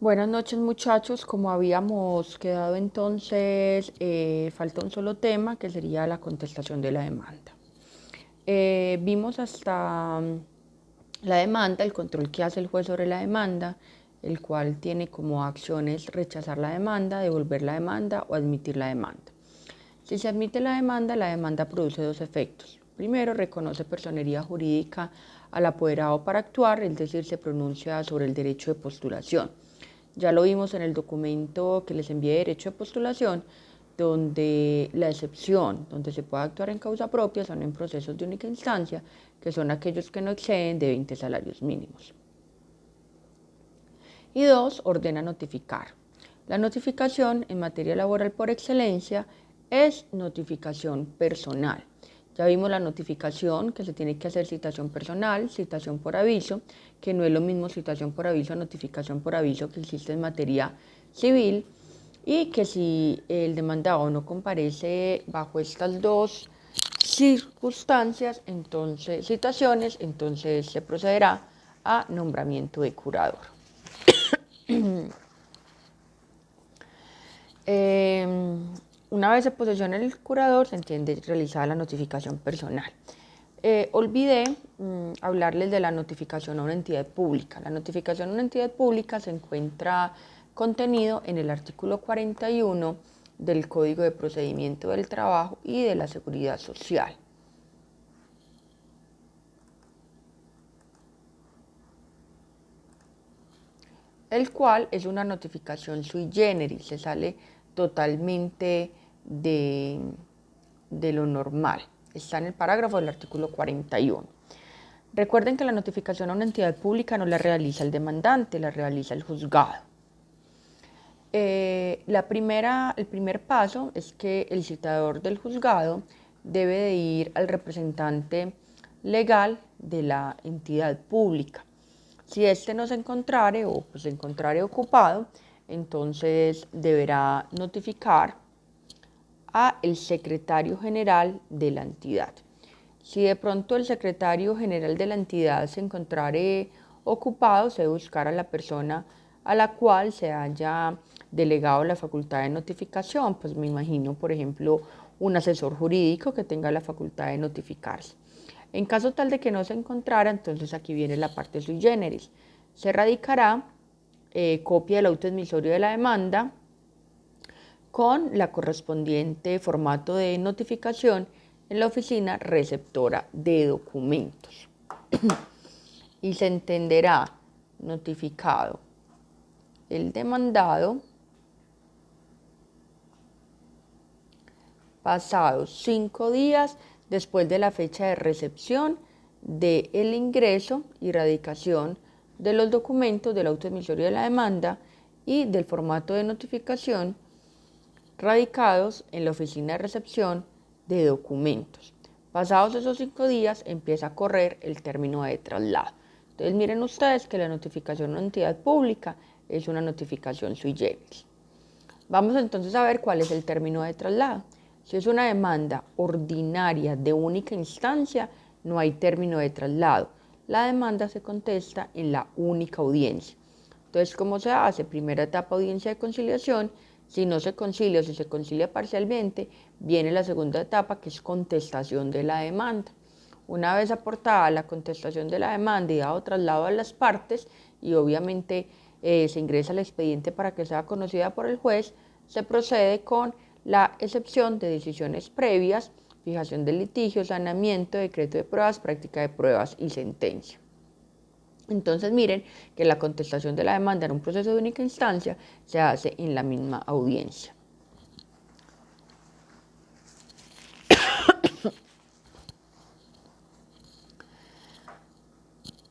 Buenas noches muchachos, como habíamos quedado entonces, falta un solo tema que sería la contestación de la demanda. Vimos hasta la demanda, el control que hace el juez sobre la demanda, el cual tiene como acciones rechazar la demanda, devolver la demanda o admitir la demanda. Si se admite la demanda produce dos efectos. Primero, reconoce personería jurídica al apoderado para actuar, es decir, se pronuncia sobre el derecho de postulación. Ya lo vimos en el documento que les envié de derecho de postulación, donde la excepción, donde se puede actuar en causa propia, son en procesos de única instancia, que son aquellos que no exceden de 20 salarios mínimos. Y dos, ordena notificar. La notificación en materia laboral por excelencia es notificación personal. Ya vimos la notificación, que se tiene que hacer citación personal, citación por aviso, que no es lo mismo citación por aviso a notificación por aviso que existe en materia civil, y que si el demandado no comparece bajo estas dos circunstancias, entonces citaciones, entonces se procederá a nombramiento de curador. Una vez se posesiona el curador, se entiende realizada la notificación personal. Olvidé hablarles de la notificación a una entidad pública. La notificación a una entidad pública se encuentra contenido en el artículo 41 del Código de Procedimiento del Trabajo y de la Seguridad Social. El cual es una notificación sui generis, se sale totalmente de lo normal. Está en el parágrafo del artículo 41. Recuerden que la notificación a una entidad pública no la realiza el demandante, la realiza el juzgado. El primer paso es que el citador del juzgado debe de ir al representante legal de la entidad pública. Si éste no se encontrare o se encontrare ocupado, entonces deberá notificar a el secretario general de la entidad. Si de pronto el secretario general de la entidad se encontrare ocupado, se debe buscar a la persona a la cual se haya delegado la facultad de notificación. Pues me imagino, por ejemplo, un asesor jurídico que tenga la facultad de notificarse. En caso tal de que no se encontrara, entonces aquí viene la parte sui generis. Se radicará copia del auto admisorio de la demanda con la correspondiente formato de notificación en la oficina receptora de documentos. Y se entenderá notificado el demandado pasados 5 días después de la fecha de recepción del ingreso y radicación de los documentos del auto admisorio de la demanda y del formato de notificación radicados en la oficina de recepción de documentos. Pasados esos 5 días empieza a correr el término de traslado. Entonces miren ustedes que la notificación a una entidad pública es una notificación sui generis. Vamos entonces a ver cuál es el término de traslado. Si es una demanda ordinaria de única instancia, no hay término de traslado. La demanda se contesta en la única audiencia. Entonces, ¿cómo se hace? Primera etapa, audiencia de conciliación. Si no se concilia o si se concilia parcialmente, viene la segunda etapa, que es contestación de la demanda. Una vez aportada la contestación de la demanda y dado traslado a las partes, y obviamente se ingresa al expediente para que sea conocida por el juez, se procede con la excepción de decisiones previas, fijación del litigio, saneamiento, decreto de pruebas, práctica de pruebas y sentencia. Entonces miren que la contestación de la demanda en un proceso de única instancia se hace en la misma audiencia.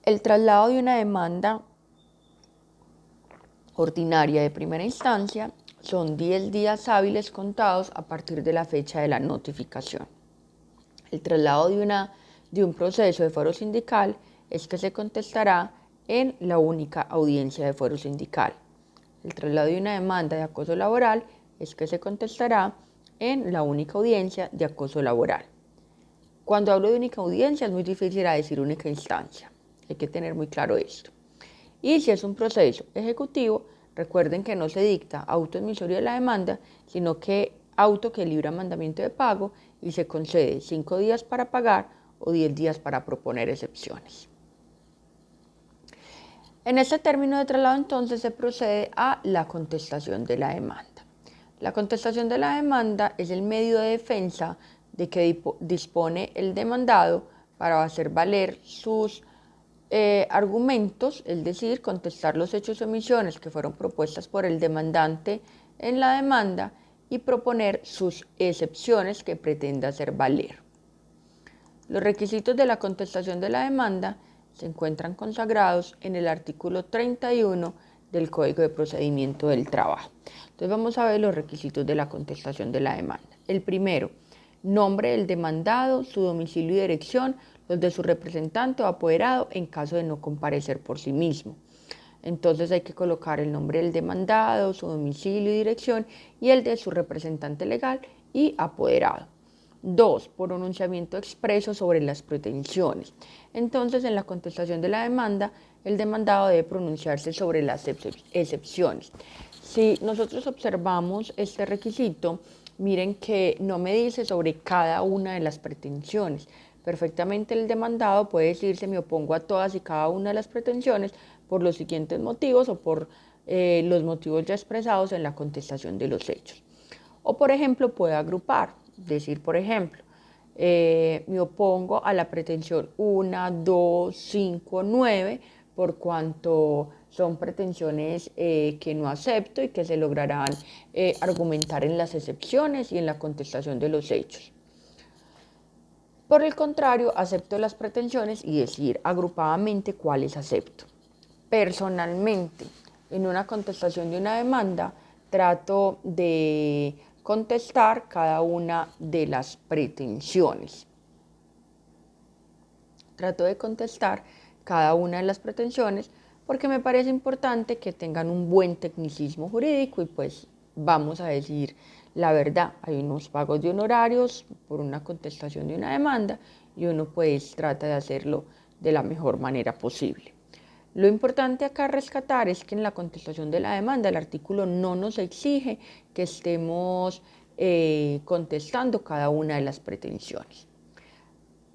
El traslado de una demanda ordinaria de primera instancia son 10 días hábiles contados a partir de la fecha de la notificación. El traslado de un proceso de fuero sindical es que se contestará en la única audiencia de fuero sindical. El traslado de una demanda de acoso laboral es que se contestará en la única audiencia de acoso laboral. Cuando hablo de única audiencia es muy difícil decir única instancia. Hay que tener muy claro esto. Y si es un proceso ejecutivo, Recuerden que no se dicta auto admisorio de la demanda, sino que auto que libra mandamiento de pago y se concede 5 días para pagar o 10 días para proponer excepciones. En este término de traslado entonces se procede a la contestación de la demanda. La contestación de la demanda es el medio de defensa de que dispone el demandado para hacer valer sus argumentos, es decir, contestar los hechos o omisiones que fueron propuestas por el demandante en la demanda y proponer sus excepciones que pretenda hacer valer. Los requisitos de la contestación de la demanda se encuentran consagrados en el artículo 31 del Código de Procedimiento del Trabajo. Entonces vamos a ver los requisitos de la contestación de la demanda. El primero, nombre del demandado, su domicilio y dirección, los de su representante o apoderado en caso de no comparecer por sí mismo. Entonces hay que colocar el nombre del demandado, su domicilio y dirección y el de su representante legal y apoderado. 2. Pronunciamiento expreso sobre las pretensiones. Entonces, en la contestación de la demanda, el demandado debe pronunciarse sobre las excepciones. Si nosotros observamos este requisito, miren que no me dice sobre cada una de las pretensiones. Perfectamente el demandado puede decirse me opongo a todas y cada una de las pretensiones por los siguientes motivos o por los motivos ya expresados en la contestación de los hechos. O por ejemplo puede agrupar, decir por ejemplo, me opongo a la pretensión 1, 2, 5, 9 por cuanto son pretensiones que no acepto y que se lograrán argumentar en las excepciones y en la contestación de los hechos. Por el contrario, acepto las pretensiones y decir agrupadamente cuáles acepto. Personalmente, en una contestación de una demanda, trato de contestar cada una de las pretensiones. Trato de contestar cada una de las pretensiones porque me parece importante que tengan un buen tecnicismo jurídico y pues vamos a decir la verdad, hay unos pagos de honorarios por una contestación de una demanda y uno pues trata de hacerlo de la mejor manera posible. Lo importante acá rescatar es que en la contestación de la demanda el artículo no nos exige que estemos contestando cada una de las pretensiones.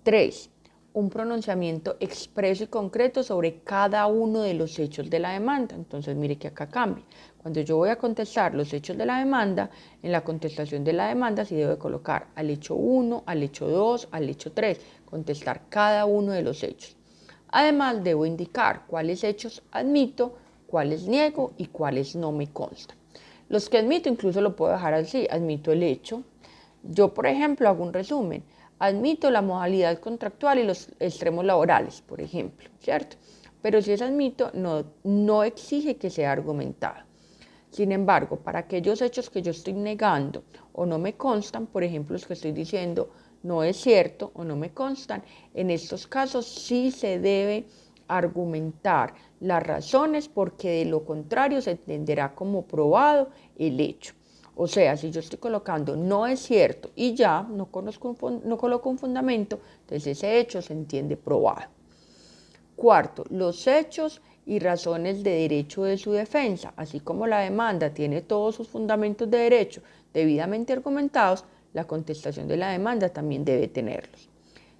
3. Un pronunciamiento expreso y concreto sobre cada uno de los hechos de la demanda. Entonces, mire que acá cambia. Cuando yo voy a contestar los hechos de la demanda, en la contestación de la demanda sí debo colocar al hecho 1, al hecho 2, al hecho 3, contestar cada uno de los hechos. Además, debo indicar cuáles hechos admito, cuáles niego y cuáles no me constan. Los que admito incluso lo puedo dejar así, admito el hecho. Yo, por ejemplo, hago un resumen. Admito la modalidad contractual y los extremos laborales, por ejemplo, ¿cierto? Pero si es admito, no exige que sea argumentado. Sin embargo, para aquellos hechos que yo estoy negando o no me constan, por ejemplo, los que estoy diciendo no es cierto o no me constan, en estos casos sí se debe argumentar las razones porque de lo contrario se entenderá como probado el hecho. O sea, si yo estoy colocando no es cierto y ya no coloco un fundamento, entonces ese hecho se entiende probado. Cuarto, los hechos y razones de derecho de su defensa, así como la demanda tiene todos sus fundamentos de derecho debidamente argumentados, la contestación de la demanda también debe tenerlos.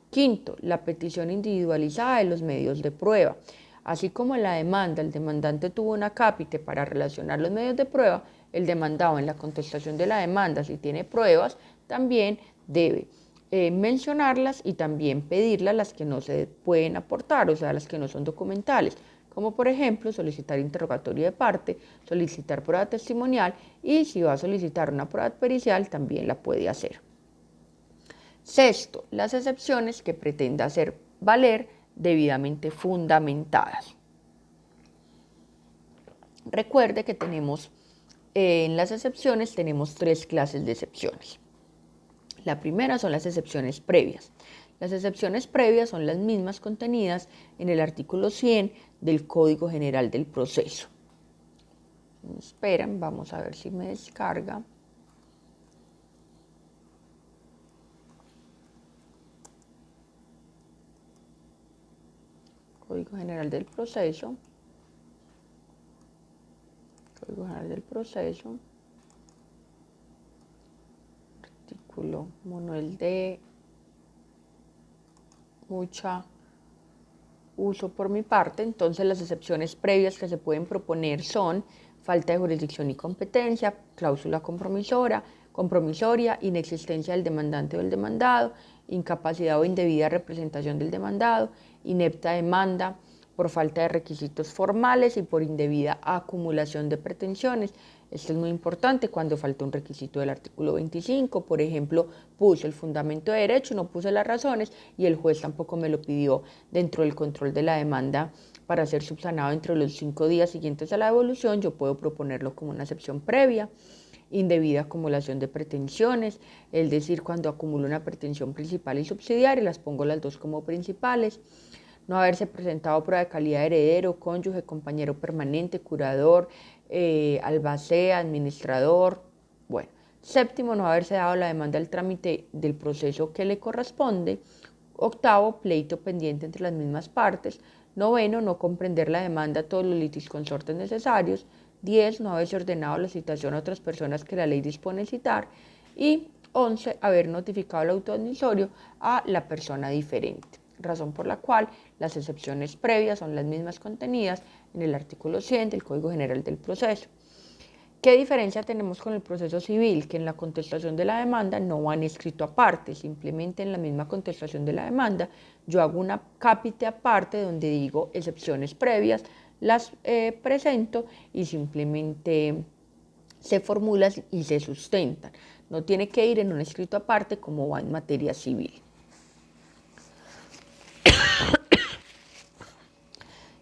Quinto, la petición individualizada de los medios de prueba. Así como en la demanda el demandante tuvo una cápite para relacionar los medios de prueba, el demandado en la contestación de la demanda, si tiene pruebas, también debe mencionarlas y también pedirlas las que no se pueden aportar, o sea, las que no son documentales, como por ejemplo solicitar interrogatorio de parte, solicitar prueba testimonial y si va a solicitar una prueba pericial también la puede hacer. Sexto, las excepciones que pretenda hacer valer debidamente fundamentadas. Recuerde que tenemos en las excepciones tenemos 3 clases de excepciones. La primera son las excepciones previas. Las excepciones previas son las mismas contenidas en el artículo 100 del Código General del Proceso. Esperen, vamos a ver si me descarga. Código General del Proceso. Código General del Proceso, artículo Manuel de mucha uso por mi parte. Entonces las excepciones previas que se pueden proponer son falta de jurisdicción y competencia, cláusula compromisoria, inexistencia del demandante o del demandado, incapacidad o indebida representación del demandado, inepta demanda por falta de requisitos formales y por indebida acumulación de pretensiones. Esto es muy importante cuando falta un requisito del artículo 25. Por ejemplo, puse el fundamento de derecho, no puse las razones y el juez tampoco me lo pidió dentro del control de la demanda para ser subsanado entre los 5 días siguientes a la devolución. Yo puedo proponerlo como una excepción previa. Indebida acumulación de pretensiones, es decir, cuando acumulo una pretensión principal y subsidiaria, las pongo las dos como principales. No haberse presentado prueba de calidad de heredero, cónyuge, compañero permanente, curador, albacea, administrador. Bueno, séptimo, no haberse dado la demanda al trámite del proceso que le corresponde. Octavo, pleito pendiente entre las mismas partes. Noveno, no comprender la demanda a todos los litisconsortes necesarios. 10, no haberse ordenado la citación a otras personas que la ley dispone citar. Y 11, haber notificado el auto admisorio a la persona diferente, razón por la cual las excepciones previas son las mismas contenidas en el artículo 100 del Código General del Proceso. ¿Qué diferencia tenemos con el proceso civil? Que en la contestación de la demanda no van escrito aparte, simplemente en la misma contestación de la demanda yo hago una cápite aparte donde digo excepciones previas, las presento y simplemente se formulan y se sustentan. No tiene que ir en un escrito aparte como va en materia civil.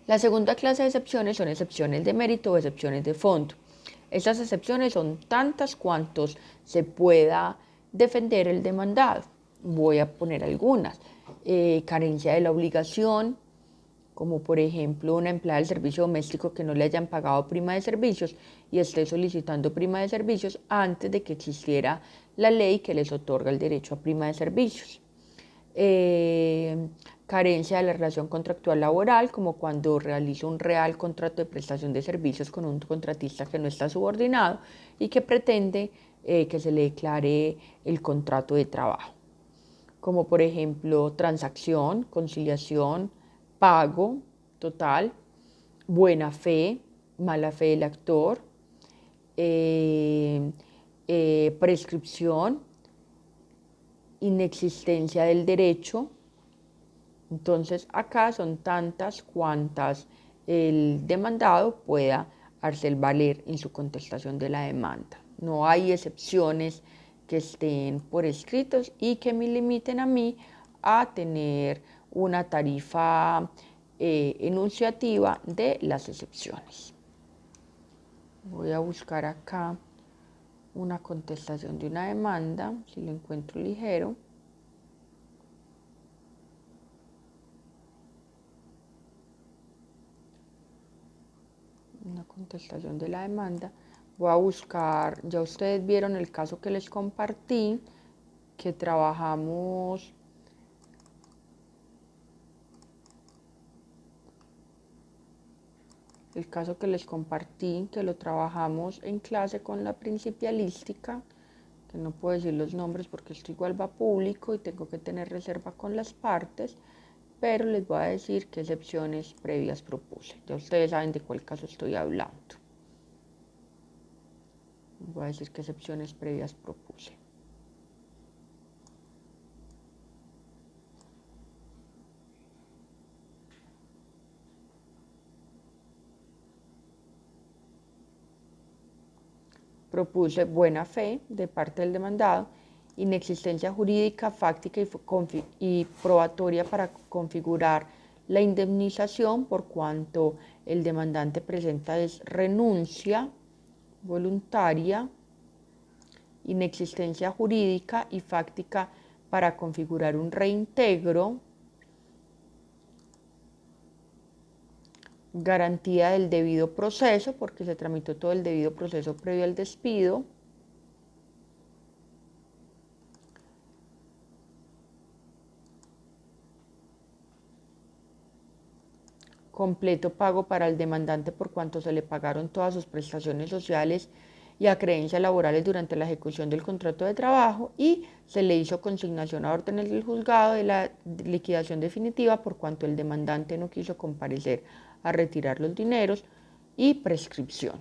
La segunda clase de excepciones son excepciones de mérito o excepciones de fondo. Estas excepciones son tantas cuantos se pueda defender el demandado. Voy a poner algunas. Carencia de la obligación, como por ejemplo una empleada del servicio doméstico que no le hayan pagado prima de servicios y esté solicitando prima de servicios antes de que existiera la ley que les otorga el derecho a prima de servicios. Carencia de la relación contractual laboral, como cuando realizo un real contrato de prestación de servicios con un contratista que no está subordinado y que pretende que se le declare el contrato de trabajo, como por ejemplo transacción, conciliación, pago total, buena fe, mala fe del actor, prescripción, inexistencia del derecho. Entonces acá son tantas cuantas el demandado pueda hacer valer en su contestación de la demanda. No hay excepciones que estén por escritos y que me limiten a mí a tener una tarifa enunciativa de las excepciones. Voy a buscar acá una contestación de una demanda, si lo encuentro ligero. Una contestación de la demanda. Voy a buscar, ya ustedes vieron el caso que les compartí, que trabajamos el caso que les compartí, que lo trabajamos en clase con la principialística, que no puedo decir los nombres porque esto igual va público y tengo que tener reserva con las partes, pero les voy a decir qué excepciones previas propuse. Ya ustedes saben de cuál caso estoy hablando. Voy a decir qué excepciones previas propuse. Propuse buena fe de parte del demandado, inexistencia jurídica, fáctica y probatoria para configurar la indemnización por cuanto el demandante presenta es renuncia voluntaria, inexistencia jurídica y fáctica para configurar un reintegro, garantía del debido proceso, porque se tramitó todo el debido proceso previo al despido, completo pago para el demandante por cuanto se le pagaron todas sus prestaciones sociales y acreencias laborales durante la ejecución del contrato de trabajo, y se le hizo consignación a órdenes del juzgado de la liquidación definitiva por cuanto el demandante no quiso comparecer a retirar los dineros, y prescripción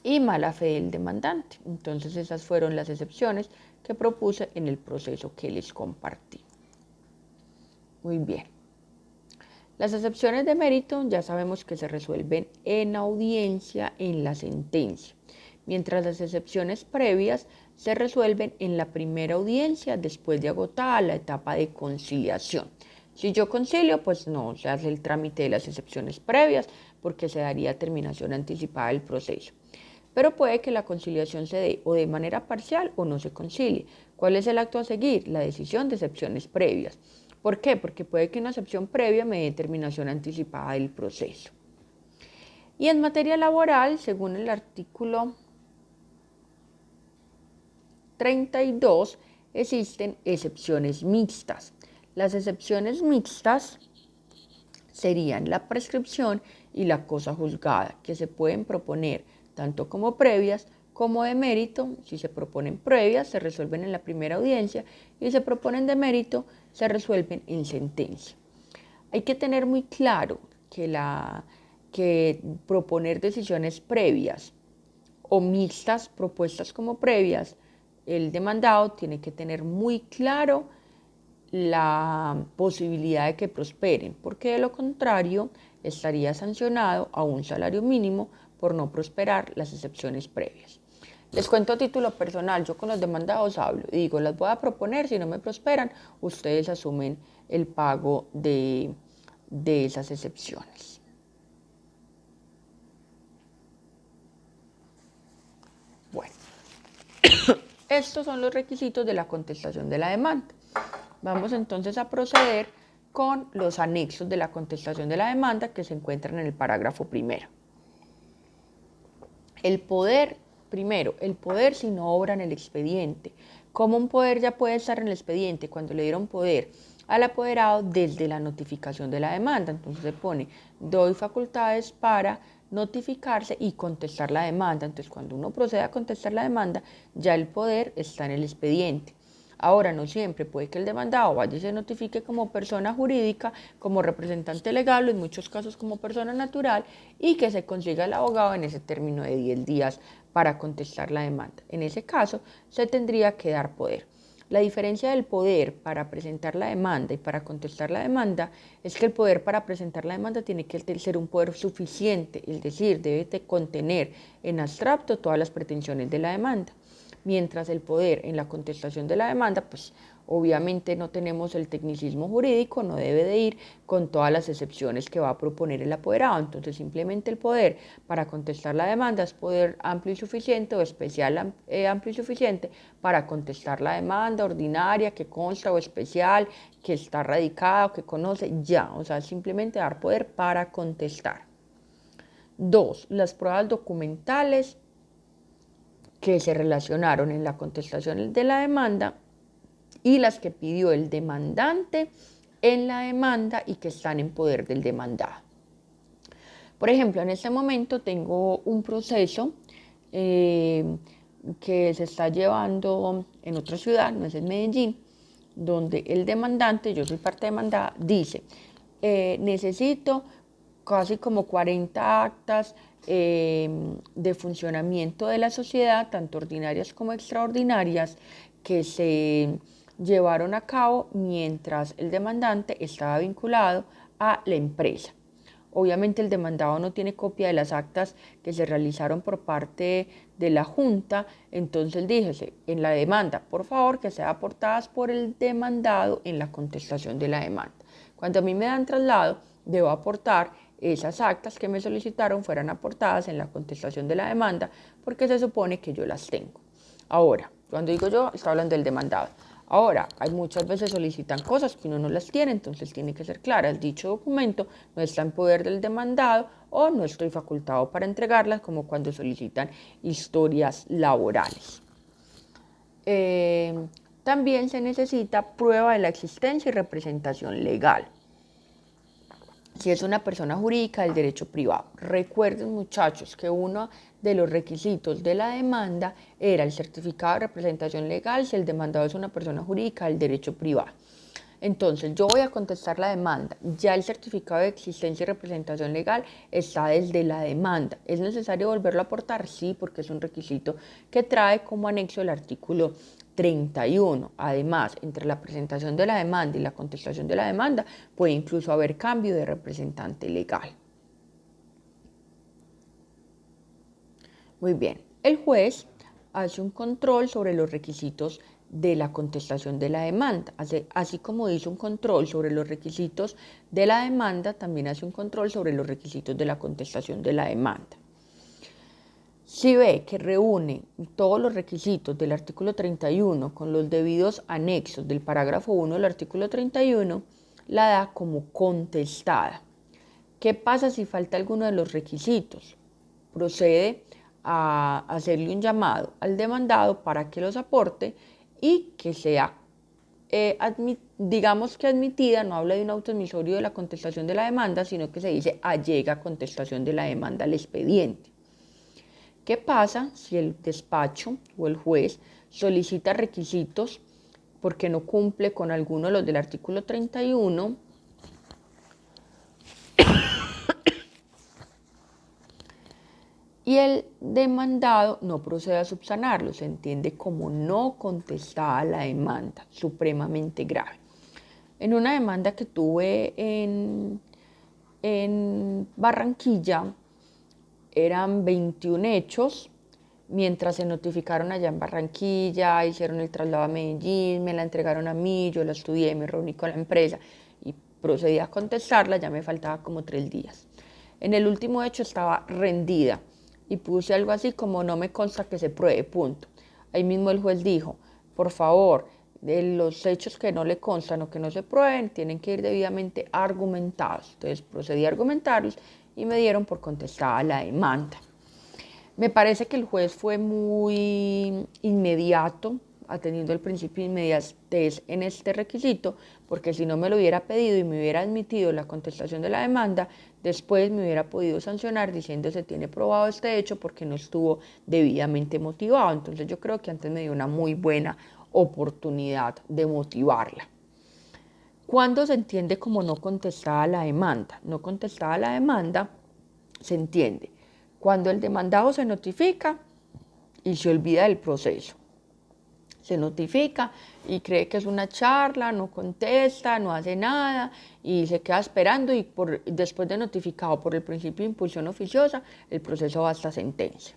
y mala fe del demandante. Entonces esas fueron las excepciones que propuse en el proceso que les compartí. Muy bien. Las excepciones de mérito ya sabemos que se resuelven en audiencia en la sentencia, mientras las excepciones previas se resuelven en la primera audiencia después de agotada la etapa de conciliación. Si yo concilio, pues no se hace el trámite de las excepciones previas porque se daría terminación anticipada del proceso. Pero puede que la conciliación se dé o de manera parcial o no se concilie. ¿Cuál es el acto a seguir? La decisión de excepciones previas. ¿Por qué? Porque puede que una excepción previa me dé terminación anticipada del proceso. Y en materia laboral, según el artículo 32, existen excepciones mixtas. Las excepciones mixtas serían la prescripción y la cosa juzgada, que se pueden proponer tanto como previas como de mérito. Si se proponen previas, se resuelven en la primera audiencia, y si se proponen de mérito, se resuelven en sentencia. Hay que tener muy claro que proponer decisiones previas o mixtas propuestas como previas, el demandado tiene que tener muy claro la posibilidad de que prosperen, porque de lo contrario estaría sancionado a un salario mínimo por no prosperar las excepciones previas. Les cuento a título personal, yo con los demandados hablo y digo, las voy a proponer, si no me prosperan, ustedes asumen el pago de esas excepciones. Bueno, estos son los requisitos de la contestación de la demanda. Vamos entonces a proceder con los anexos de la contestación de la demanda que se encuentran en el parágrafo primero. El poder, primero, el poder si no obra en el expediente. ¿Cómo un poder ya puede estar en el expediente? Cuando le dieron poder al apoderado desde la notificación de la demanda. Entonces se pone, doy facultades para notificarse y contestar la demanda. Entonces cuando uno procede a contestar la demanda, ya el poder está en el expediente. Ahora, no siempre, puede que el demandado vaya y se notifique como persona jurídica, como representante legal, o en muchos casos como persona natural, y que se consiga el abogado en ese término de 10 días para contestar la demanda. En ese caso, se tendría que dar poder. La diferencia del poder para presentar la demanda y para contestar la demanda es que el poder para presentar la demanda tiene que ser un poder suficiente, es decir, debe de contener en abstracto todas las pretensiones de la demanda. Mientras el poder en la contestación de la demanda, pues obviamente no tenemos el tecnicismo jurídico, no debe de ir con todas las excepciones que va a proponer el apoderado. Entonces simplemente el poder para contestar la demanda es poder amplio y suficiente o especial amplio y suficiente para contestar la demanda ordinaria que consta o especial, que está radicada o que conoce ya. O sea, simplemente dar poder para contestar. 2. Las pruebas documentales que se relacionaron en la contestación de la demanda y las que pidió el demandante en la demanda y que están en poder del demandado. Por ejemplo, en este momento tengo un proceso que se está llevando en otra ciudad, no es en Medellín, donde el demandante, yo soy parte demandada, dice, necesito casi como 40 actas de funcionamiento de la sociedad, tanto ordinarias como extraordinarias, que se llevaron a cabo mientras el demandante estaba vinculado a la empresa. Obviamente el demandado no tiene copia de las actas que se realizaron por parte de la Junta, entonces díjese en la demanda, por favor, que sean aportadas por el demandado en la contestación de la demanda. Cuando a mí me dan traslado, debo aportar esas actas que me solicitaron fueran aportadas en la contestación de la demanda, porque se supone que yo las tengo. Ahora, cuando digo yo, estoy hablando del demandado. Ahora, hay muchas veces solicitan cosas que uno no las tiene, entonces tiene que ser clara. Dicho documento no está en poder del demandado o no estoy facultado para entregarlas, como cuando solicitan historias laborales. También se necesita prueba de la existencia y representación legal. Si es una persona jurídica, el derecho privado. Recuerden, muchachos, que uno de los requisitos de la demanda era el certificado de representación legal. Si el demandado es una persona jurídica, el derecho privado. Entonces, yo voy a contestar la demanda. Ya el certificado de existencia y representación legal está desde la demanda. ¿Es necesario volverlo a aportar? Sí, porque es un requisito que trae como anexo el artículo 31. Además, entre la presentación de la demanda y la contestación de la demanda, puede incluso haber cambio de representante legal. Muy bien, el juez hace un control sobre los requisitos de la contestación de la demanda. Así como hizo un control sobre los requisitos de la demanda, también hace un control sobre los requisitos de la contestación de la demanda. Si ve que reúne todos los requisitos del artículo 31 con los debidos anexos del parágrafo 1 del artículo 31, la da como contestada. ¿Qué pasa si falta alguno de los requisitos? Procede a hacerle un llamado al demandado para que los aporte y que sea, digamos que admitida, no habla de un auto admisorio de la contestación de la demanda, sino que se dice allega contestación de la demanda al expediente. ¿Qué pasa si el despacho o el juez solicita requisitos porque no cumple con alguno de los del artículo 31? Y el demandado no procede a subsanarlo, se entiende como no contestada la demanda, supremamente grave. En una demanda que tuve en Barranquilla, eran 21 hechos, mientras se notificaron allá en Barranquilla, hicieron el traslado a Medellín, me la entregaron a mí, yo la estudié, me reuní con la empresa y procedí a contestarla, ya me faltaba como 3 días. En el último hecho estaba rendida y puse algo así como no me consta que se pruebe, punto. Ahí mismo el juez dijo, por favor, de los hechos que no le constan o que no se prueben, tienen que ir debidamente argumentados. Entonces procedí a argumentarlos y me dieron por contestada la demanda. Me parece que el juez fue muy inmediato, atendiendo el principio de inmediatez en este requisito, porque si no me lo hubiera pedido y me hubiera admitido la contestación de la demanda, después me hubiera podido sancionar diciendo se tiene probado este hecho porque no estuvo debidamente motivado. Entonces yo creo que antes me dio una muy buena oportunidad de motivarla. ¿Cuándo se entiende como no contestada la demanda? No contestada la demanda se entiende cuando el demandado se notifica y se olvida del proceso. Se notifica y cree que es una charla, no contesta, no hace nada y se queda esperando y después de notificado por el principio de impulsión oficiosa, el proceso va hasta sentencia.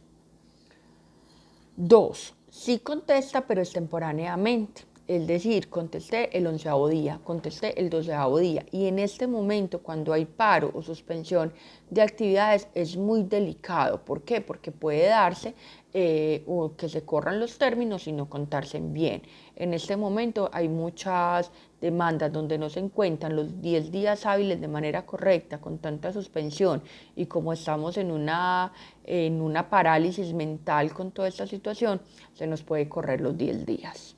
2. Sí contesta, pero extemporáneamente. Es decir, contesté el 11º día, contesté el 12º día. Y en este momento, cuando hay paro o suspensión de actividades, es muy delicado. ¿Por qué? Porque puede darse o que se corran los términos y no contarse bien. En este momento hay muchas demandas donde no se encuentran los 10 días hábiles de manera correcta, con tanta suspensión, y como estamos en una parálisis mental con toda esta situación, se nos puede correr los 10 días.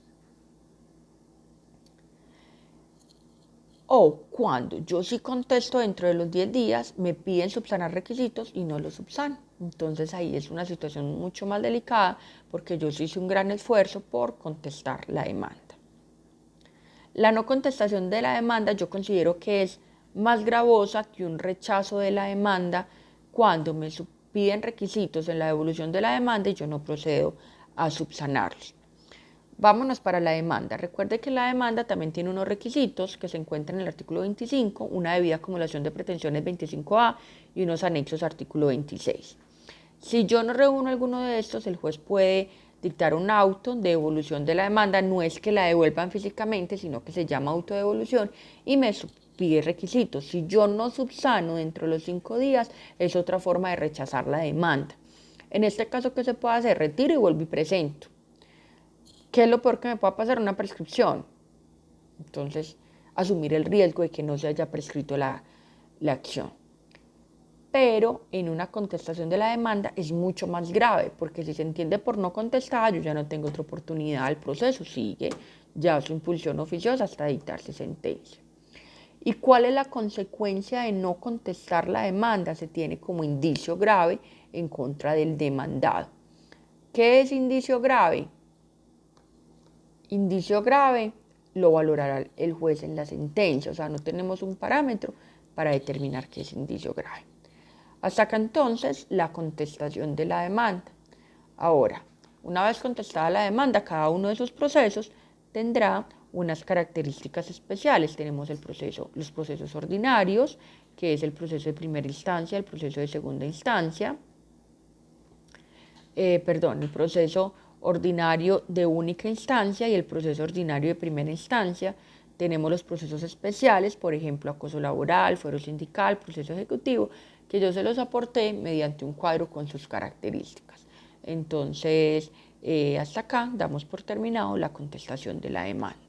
O cuando yo sí contesto dentro de los 10 días, me piden subsanar requisitos y no los subsano. Entonces ahí es una situación mucho más delicada porque yo sí hice un gran esfuerzo por contestar la demanda. La no contestación de la demanda yo considero que es más gravosa que un rechazo de la demanda cuando me piden requisitos en la devolución de la demanda y yo no procedo a subsanarlos. Vámonos para la demanda. Recuerde que la demanda también tiene unos requisitos que se encuentran en el artículo 25, una debida acumulación de pretensiones 25A y unos anexos artículo 26. Si yo no reúno alguno de estos, el juez puede dictar un auto de devolución de la demanda. No es que la devuelvan físicamente, sino que se llama auto de devolución y me pide requisitos. Si yo no subsano dentro de los 5 días, es otra forma de rechazar la demanda. En este caso, ¿qué se puede hacer? Retiro y vuelvo y presento. ¿Qué es lo peor que me pueda pasar? Una prescripción. Entonces, asumir el riesgo de que no se haya prescrito la acción. Pero en una contestación de la demanda es mucho más grave, porque si se entiende por no contestar, yo ya no tengo otra oportunidad, el proceso sigue ya su impulsión oficiosa hasta dictarse sentencia. ¿Y cuál es la consecuencia de no contestar la demanda? Se tiene como indicio grave en contra del demandado. ¿Qué es indicio grave? Indicio grave lo valorará el juez en la sentencia, o sea, no tenemos un parámetro para determinar qué es indicio grave. Hasta acá entonces la contestación de la demanda. Ahora, una vez contestada la demanda, cada uno de esos procesos tendrá unas características especiales. Tenemos los procesos ordinarios, que es el proceso de primera instancia, el proceso de segunda instancia, el proceso ordinario de única instancia y el proceso ordinario de primera instancia. Tenemos los procesos especiales, por ejemplo, acoso laboral, fuero sindical, proceso ejecutivo, que yo se los aporté mediante un cuadro con sus características. Entonces, hasta acá damos por terminado la contestación de la demanda.